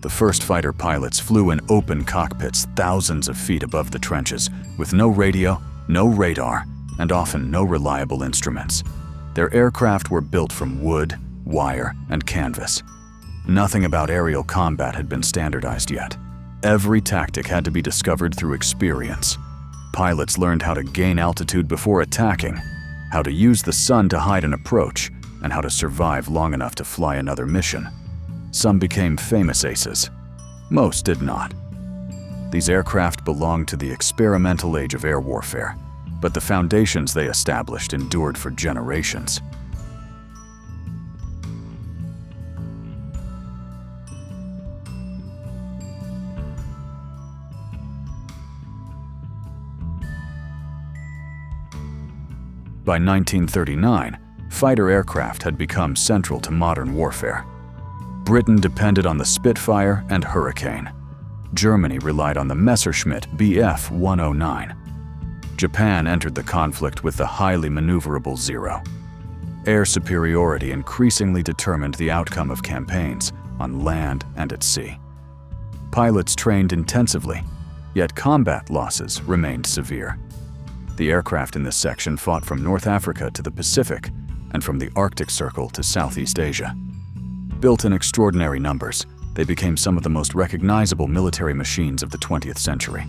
The first fighter pilots flew in open cockpits thousands of feet above the trenches, with no radio, no radar, and often no reliable instruments. Their aircraft were built from wood, wire, and canvas. Nothing about aerial combat had been standardized yet. Every tactic had to be discovered through experience. Pilots learned how to gain altitude before attacking, how to use the sun to hide an approach, and how to survive long enough to fly another mission. Some became famous aces. Most did not. These aircraft belonged to the experimental age of air warfare, but the foundations they established endured for generations. By 1939, fighter aircraft had become central to modern warfare. Britain depended on the Spitfire and Hurricane. Germany relied on the Messerschmitt Bf 109. Japan entered the conflict with the highly maneuverable Zero. Air superiority increasingly determined the outcome of campaigns on land and at sea. Pilots trained intensively, yet combat losses remained severe. The aircraft in this section fought from North Africa to the Pacific and from the Arctic Circle to Southeast Asia. Built in extraordinary numbers, they became some of the most recognizable military machines of the 20th century.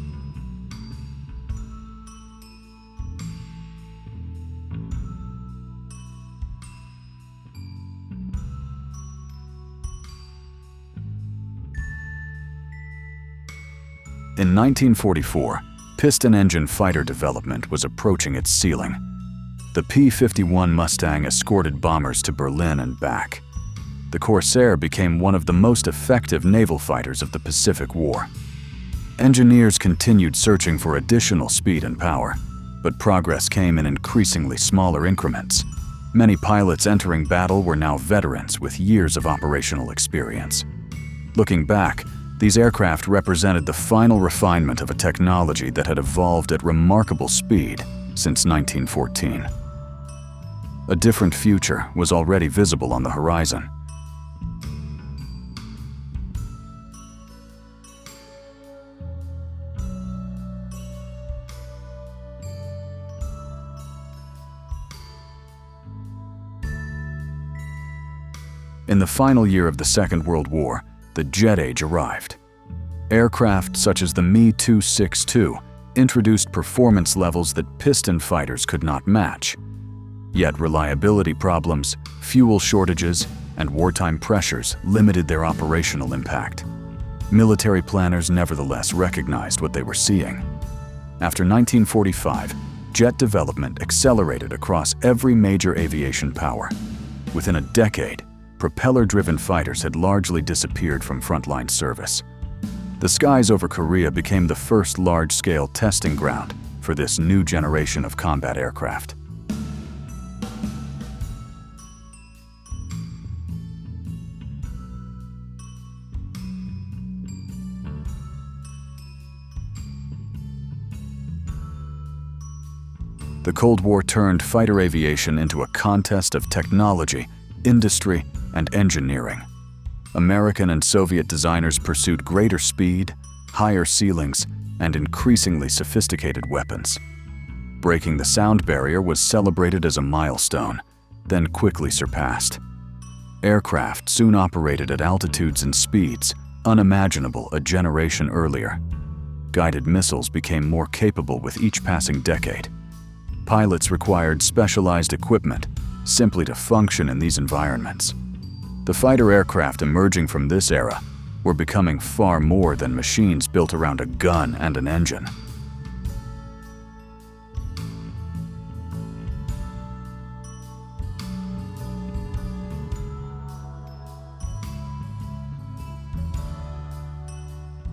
In 1944, piston engine fighter development was approaching its ceiling. The P-51 Mustang escorted bombers to Berlin and back. The Corsair became one of the most effective naval fighters of the Pacific War. Engineers continued searching for additional speed and power, but progress came in increasingly smaller increments. Many pilots entering battle were now veterans with years of operational experience. Looking back, these aircraft represented the final refinement of a technology that had evolved at remarkable speed since 1914. A different future was already visible on the horizon. In the final year of the Second World War, the jet age arrived. Aircraft such as the Me-262 introduced performance levels that piston fighters could not match. Yet reliability problems, fuel shortages, and wartime pressures limited their operational impact. Military planners nevertheless recognized what they were seeing. After 1945, jet development accelerated across every major aviation power. Within a decade, propeller-driven fighters had largely disappeared from frontline service. The skies over Korea became the first large-scale testing ground for this new generation of combat aircraft. The Cold War turned fighter aviation into a contest of technology, industry, and engineering. American and Soviet designers pursued greater speed, higher ceilings, and increasingly sophisticated weapons. Breaking the sound barrier was celebrated as a milestone, then quickly surpassed. Aircraft soon operated at altitudes and speeds unimaginable a generation earlier. Guided missiles became more capable with each passing decade. Pilots required specialized equipment simply to function in these environments. The fighter aircraft emerging from this era were becoming far more than machines built around a gun and an engine.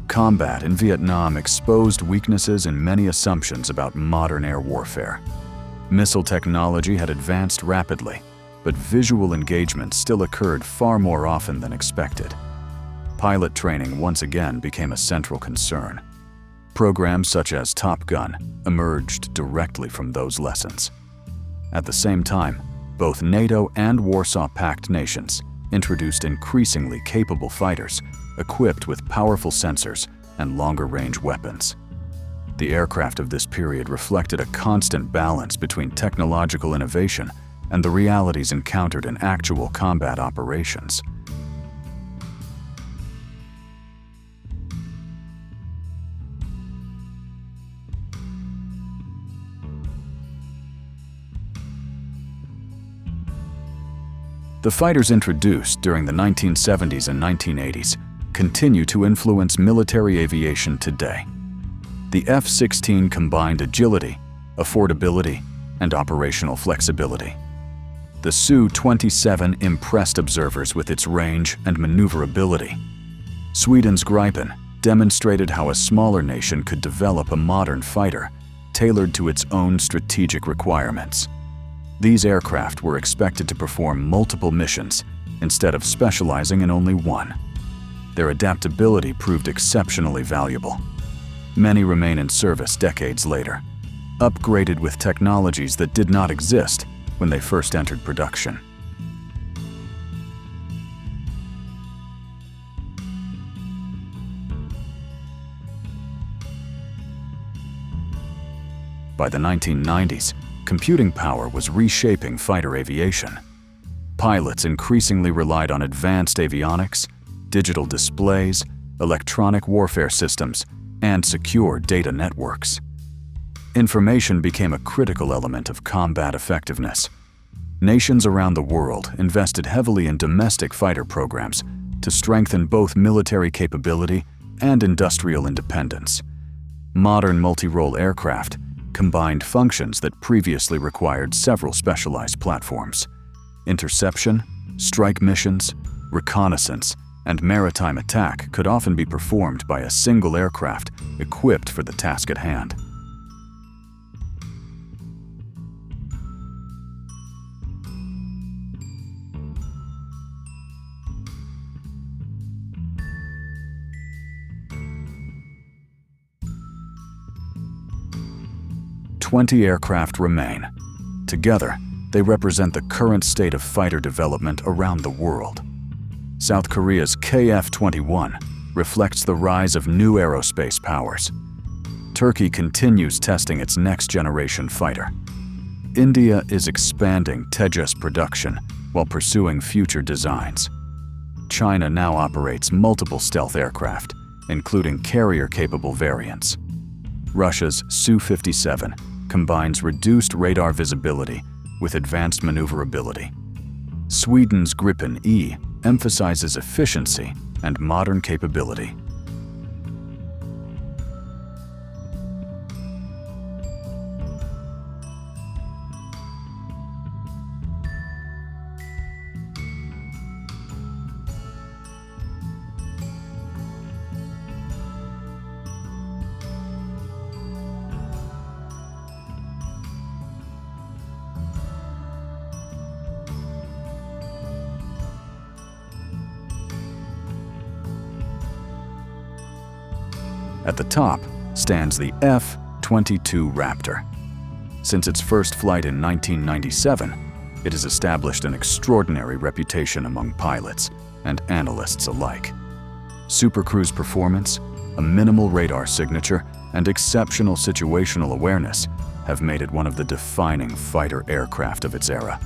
Combat in Vietnam exposed weaknesses in many assumptions about modern air warfare. Missile technology had advanced rapidly, but visual engagement still occurred far more often than expected. Pilot training once again became a central concern. Programs such as Top Gun emerged directly from those lessons. At the same time, both NATO and Warsaw Pact nations introduced increasingly capable fighters equipped with powerful sensors and longer-range weapons. The aircraft of this period reflected a constant balance between technological innovation and the realities encountered in actual combat operations. The fighters introduced during the 1970s and 1980s continue to influence military aviation today. The F-16 combined agility, affordability, and operational flexibility. The Su-27 impressed observers with its range and maneuverability. Sweden's Gripen demonstrated how a smaller nation could develop a modern fighter tailored to its own strategic requirements. These aircraft were expected to perform multiple missions instead of specializing in only one. Their adaptability proved exceptionally valuable. Many remain in service decades later, upgraded with technologies that did not exist when they first entered production. By the 1990s, computing power was reshaping fighter aviation. Pilots increasingly relied on advanced avionics, digital displays, electronic warfare systems, and secure data networks. Information became a critical element of combat effectiveness. Nations around the world invested heavily in domestic fighter programs to strengthen both military capability and industrial independence. Modern multi-role aircraft combined functions that previously required several specialized platforms. Interception, strike missions, reconnaissance, and maritime attack could often be performed by a single aircraft equipped for the task at hand. "20 aircraft remain. Together, they represent the current state of fighter development around the world. South Korea's F-21 reflects the rise of new aerospace powers. Turkey continues testing its next-generation fighter. India is expanding Tejas production while pursuing future designs. China now operates multiple stealth aircraft, including carrier-capable variants. Russia's Su-57 combines reduced radar visibility with advanced maneuverability. Sweden's Gripen E emphasizes efficiency and modern capability. At the top stands the F-22 Raptor. Since its first flight in 1997, it has established an extraordinary reputation among pilots and analysts alike. Supercruise performance, a minimal radar signature, and exceptional situational awareness have made it one of the defining fighter aircraft of its era.